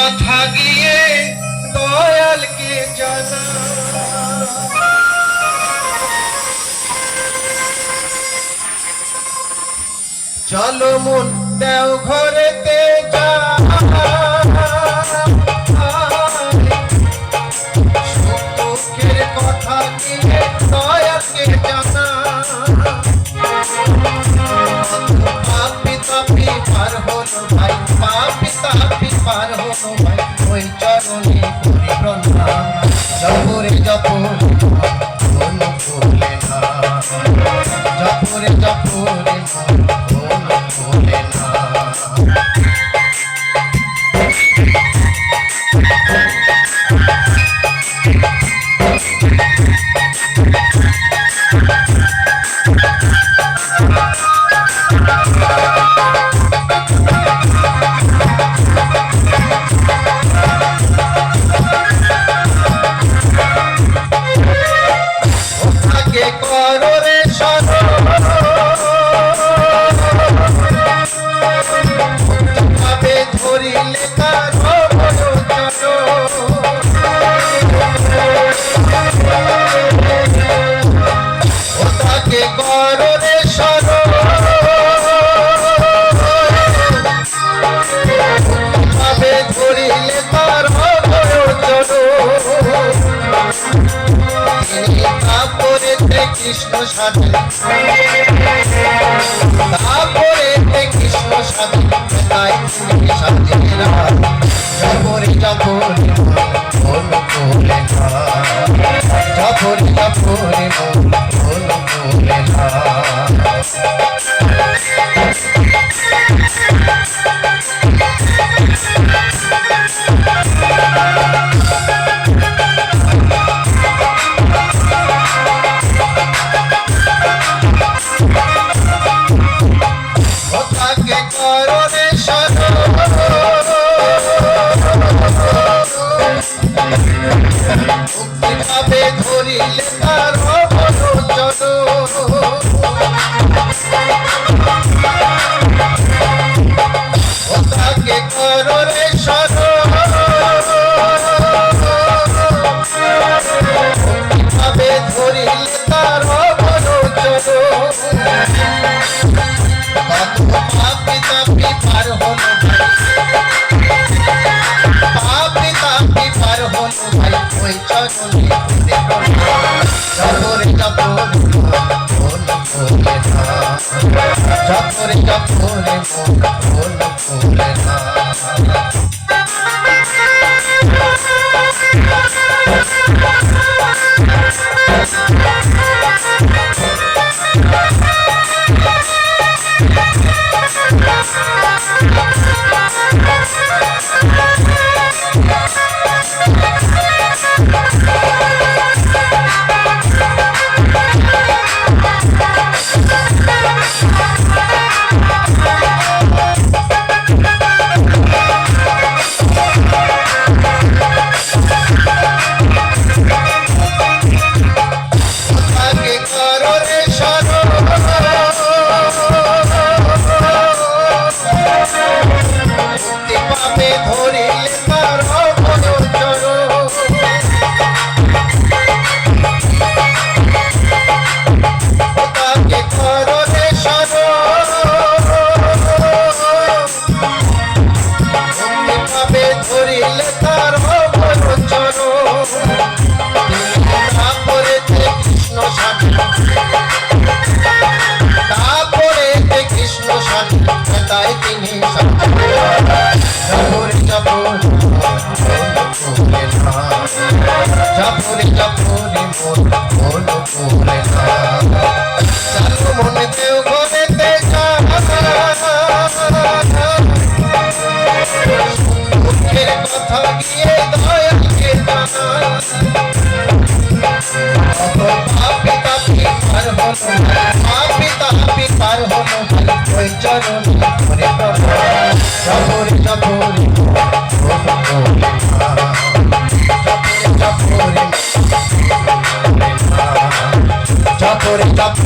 কথা গিয়ে দয়ালকে জানা। চলো মন দেও ঘরেতে যা, সুখের কথা গিয়ে দয়ালকে জানা। পাপি তাপি পার হলো ভাই, পাপি তাপি পার হলো ভাই, ওই চরণে করি প্রণাম। জপরে জপরে মন ভুলে না, জপরে জপরে মন ভুলে না। কৃষ্ণ সাধু তারপরে কৃষ্ণ সাধু তাই সাধেরা জপরে জপরে মন ভুলে না, জপরে জপরে মন ভুলে না। ধরিলে তার তাকে কররে সরে ধরিলে তার পাপি তাপি পার হলো পাপি তাপি পার হলো ভাই, ওই চরণে জপরে জপরে মন ভুলে না, জপরে জপরে মন ভুলে না। তাই তিনি জপরে জপরে ভুলে না, জপরে জপরে মন ভুলে না। চালু মনে দেও ঘরেতে যা, মুখের কথা গিয়ে দয়ালকে জানা। পাপি তাপি পার হলো, পাপি তাপি পার হলো ওই চরণে করে প্রণাম। জপরে জপরে মন ভুলে না, জপরে জপরে জপরে জপরে